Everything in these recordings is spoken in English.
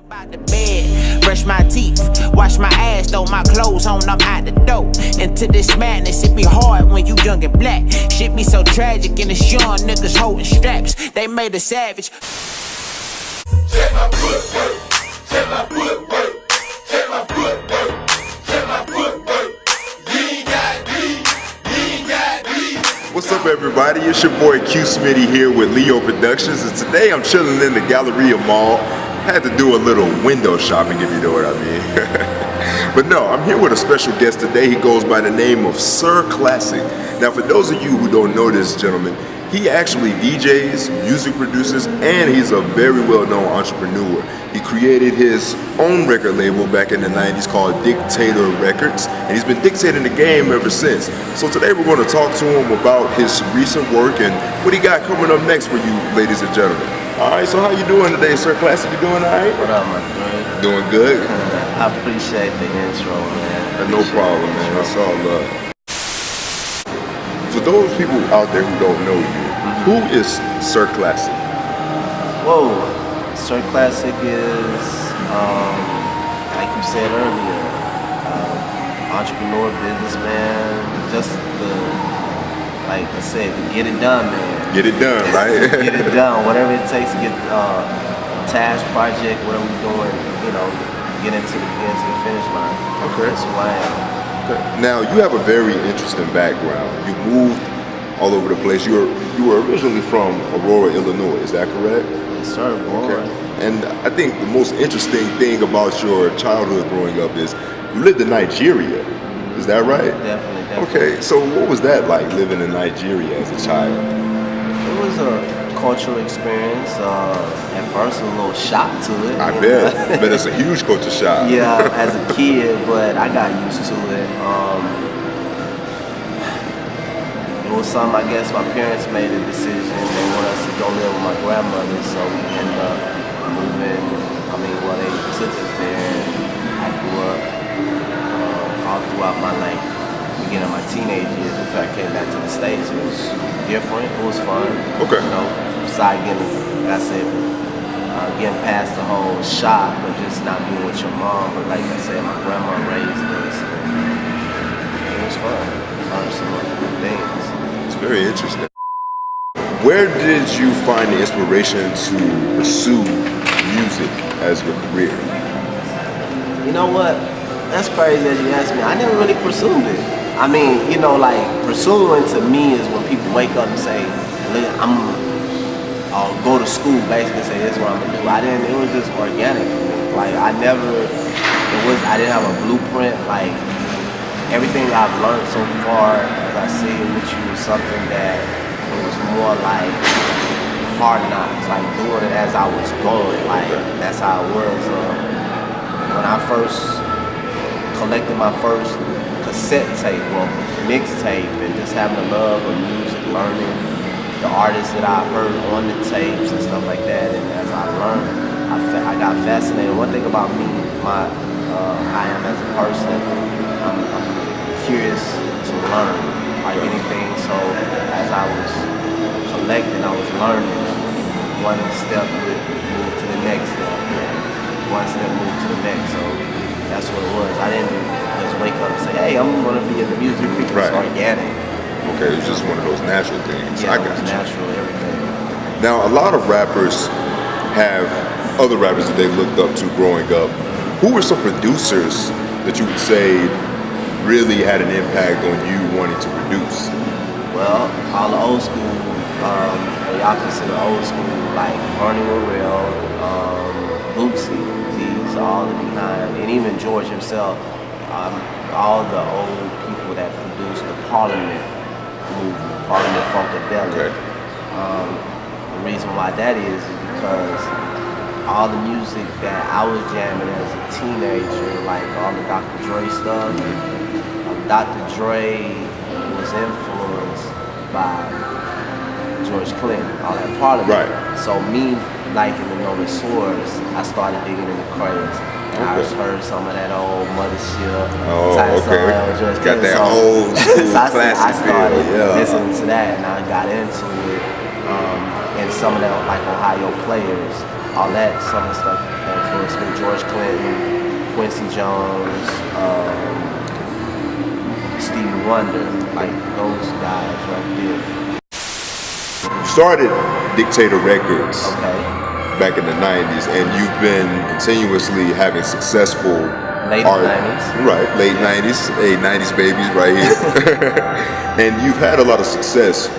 Out the bed, brush my teeth, wash my ass, throw my clothes on, I'm out the door. Into this madness, it be hard when you young and black. Shit be so tragic and it's young niggas holding straps. They made a savage. Check my footwork, check my footwork, check my footwork, check my footwork. You ain't got me, you ain't got me. What's up, everybody? It's your boy Q Smitty here with L.E.O Productions, and today I'm chilling in the Galleria Mall. Had to do a little window shopping, if you know what I mean. But no, I'm here with a special guest today. He goes by the name of Sir Classic. Now, for those of you who don't know this gentleman, he actually DJs, music produces, and he's a very well-known entrepreneur. He created his own record label back in the 90s called Dictator Records, and he's been dictating the game ever since. So today we're going to talk to him about his recent work and what he got coming up next for you, ladies and gentlemen. All right, so how you doing today, Sir Classic? You doing all right? What up, my friend? Doing good? I appreciate the intro, man. No problem, man. That's all love. For those people out there who don't know you, who is Sir Classic? Whoa, Sir Classic is, like you said earlier, entrepreneur, businessman, just like I said, the get it done, man. Get it done, right? Get it done, whatever it takes to get task, project, whatever we're doing, you know, get into the finish line. Okay. That's who I am. Okay. Now, you have a very interesting background. You moved all over the place. You were originally from Aurora, Illinois. Is that correct? Yes, sir. Okay. And I think the most interesting thing about your childhood growing up is you lived in Nigeria. Is that right? Definitely. Okay. So what was that like, living in Nigeria as a child? It was a cultural experience. At first, a little shock to it. I bet. But it's a huge culture shock. Yeah, as a kid, but I got used to it. It was something, I guess, my parents made a decision. They wanted us to go live with my grandmother, so we ended up moving. They took us there, and I grew up all throughout my life. Beginning of my teenage years, until I came back to the States. It was different. It was fun. Okay. You know, besides getting, like I said, getting past the whole shock of just not being with your mom. But like I said, my grandma raised us. It was fun. Learned some good things. It's very interesting. Where did you find the inspiration to pursue music as your career? You know what? That's crazy as you asked me. I never really pursued it. I mean, you know, like, pursuing to me is when people wake up and say, I'll go to school, basically say, this is what I'm gonna do. It was just organic for me. Like, I didn't have a blueprint. Like, everything I've learned so far, as I see it with you, was something that it was more like hard knocks, like doing it as I was going. Like, that's how it was. When I first collected my first cassette tape or mixtape and just having a love of music, learning the artists that I heard on the tapes and stuff like that. And as I learned, I got fascinated. One thing about me, I am as a person, I'm curious to learn like anything. So as I was collecting, I was learning. One step would move to the next step. One step moved to the next. So that's what it was. I didn't just wake up and say, hey, I'm going to be in the music. It's organic. Okay, it was just one of those natural things. Yeah, I got it was natural, everything. Now, a lot of rappers have other rappers that they looked up to growing up. Who were some producers that you would say really had an impact on you wanting to produce? Well, all the old school, what y'all consider old school, like Bernie Morrell, Bootsy, these all the behind, and even George himself, all the old people that produced the Parliament movement, Parliament Funkadelic. Okay. The reason why that is because all the music that I was jamming as a teenager, like all the Dr. Dre stuff, Dr. Dre was influenced by George Clinton, all that Parliament. Right. So me, liking the Notosaurus, I started digging in the crates. And I just heard some of that old Mothership type song. Got that old school so classic I started feel. listening to that, and I got into it. And some of that, like Ohio Players, all that, some of the stuff that influenced me. George Clinton, Quincy Jones, Stevie Wonder, like those guys right there. You started Dictator Records Okay. back in the 90s, and you've been continuously having successful Late art. 90s. Right, late 90s, 90s babies right here. And you've had a lot of success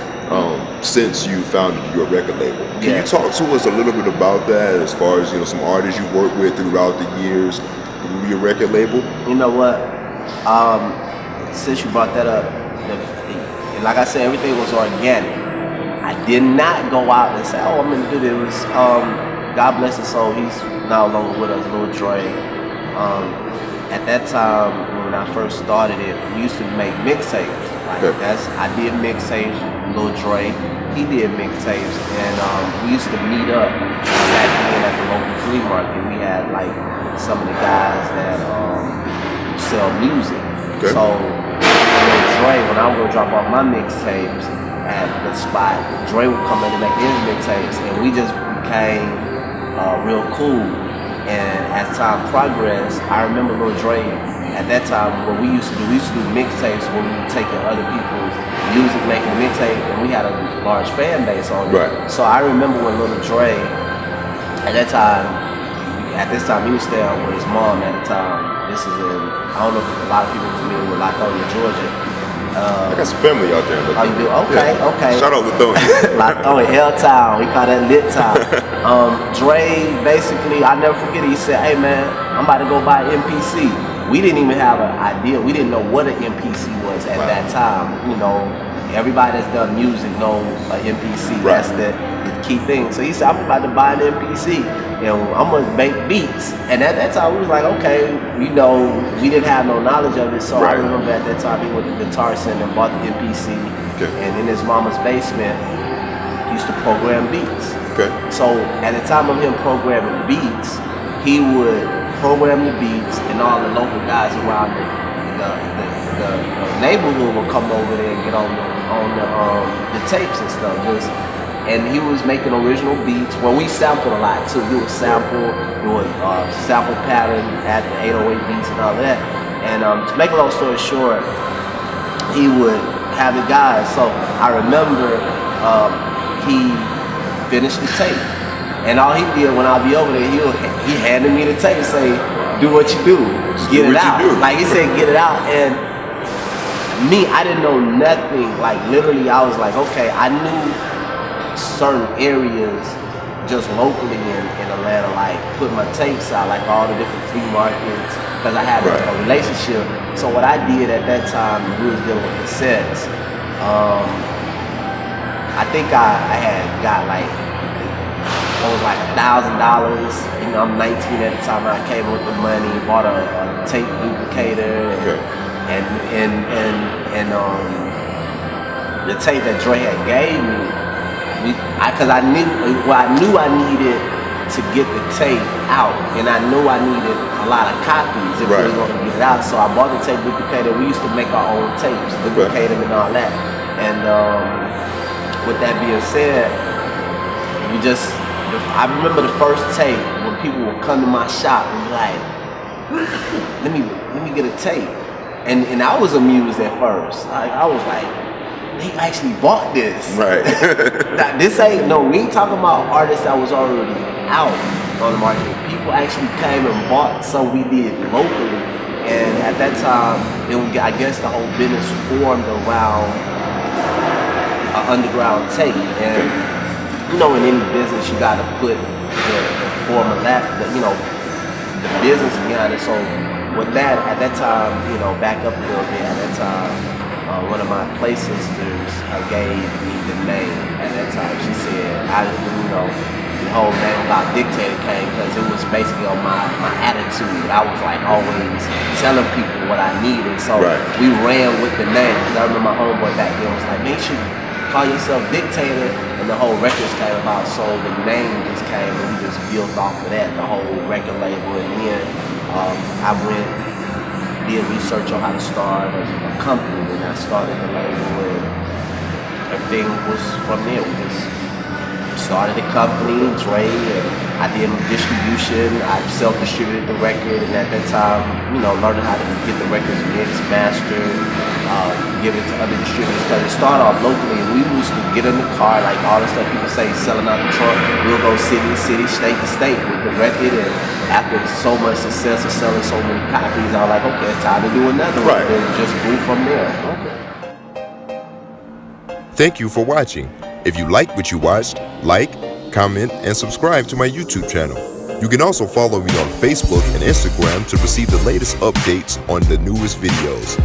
since you founded your record label. Can you talk to us a little bit about that, as far as, you know, some artists you worked with throughout the years through your record label? You know what? Since you brought that up, and like I said, everything was organic. I did not go out and say, "Oh, I'm gonna do this." God bless his soul, he's no longer with us, Lil Dre. At that time, when I first started it, we used to make mixtapes. Like I did mixtapes. Lil Dre, he did mixtapes, and we used to meet up back then at the local flea market. We had like some of the guys that sell music. Okay. So Lil Dre, when I would go drop off my mixtapes at the spot, Dre would come in to make his mixtapes, and we just became real cool. And as time progressed, I remember Lil Dre at that time, what we used to do mixtapes when we were taking other people's music, making a mixtape, and we had a large fan base on it. Right. So I remember when Lil Dre, at this time he was staying with his mom at the time. This is in, I don't know if a lot of people are familiar with Lithonia, Georgia. I got some family out there. Oh, you do? Okay, okay. Shout out Lithonia. Lithonia, L-Town, we call that Lit Town. Dre, basically, I never forget it, he said, "Hey man, I'm about to go buy an MPC." We didn't even have an idea. We didn't know what an MPC was at that time. You know, everybody that's done music knows an MPC. Right. That's the key thing. So he said, "I'm about to buy an MPC and I'm gonna make beats." And at that time, we was like, okay, you know, we didn't have no knowledge of it. So I remember at that time, he went to Guitar Center and bought the MPC. Okay. And in his mama's basement, he used to program beats. Okay. So at the time of him programming beats, he would program the beats, and all the local guys around the neighborhood would come over there and get on the tapes and stuff. And he was making original beats. Well, we sampled a lot too. He would sample, sample pattern at the 808 beats and all that. And to make a long story short, he would have the guys. So I remember he finished the tape. And all he did when I'd be over there, he handed me the tape and say, "Do what you do, get it out." Like he said, get it out. And me, I didn't know nothing. Like literally, I was like, okay, I knew certain areas just locally in Atlanta, like put my tapes out, like all the different flea markets, because I had a relationship. So what I did at that time, we was dealing with cassettes. I think I had got like, it was like $1,000. You know, I'm 19 at the time. I came with the money, bought a tape duplicator, and the tape that Dre had gave me. Because I knew I needed to get the tape out, and I knew I needed a lot of copies if we were going to get it out. So I bought the tape duplicator. We used to make our own tapes, duplicate them and all that. And with that being said, I remember the first tape when people would come to my shop and be like, let me get a tape. And I was amused at first. I was like, they actually bought this. Right. Now, this ain't, no, we ain't talking about artists that was already out on the market. People actually came and bought some we did locally. And at that time, I guess the whole business formed around an underground tape. And you know, in any business, you got to put the formula, the business behind it. So with that, at that time, back up a little bit, at that time, one of my play sisters gave me the name at that time. She said, the whole name about Dictator came because it was basically on my attitude. I was like always telling people what I needed. So we ran with the name. I remember my homeboy back then was like, make sure you call yourself Dictator, and the whole records came about. So the name just came and we just built off of that, the whole record label. And then I did research on how to start a company, and I started the label, and everything was from there. We just started a company, Dre, and I did distribution. I self-distributed the record, and at that time, you know, learning how to get the records mixed, mastered, give it to other distributors. Because it started off locally, and we used to get in the car, like all the stuff people say, selling out the trunk. We'll go city to city, state to state with the record, and after so much success of selling so many copies, I was like, okay, it's time to do another one, and just move from there. Okay. Thank you for watching. If you liked what you watched, like, comment, and subscribe to my YouTube channel. You can also follow me on Facebook and Instagram to receive the latest updates on the newest videos.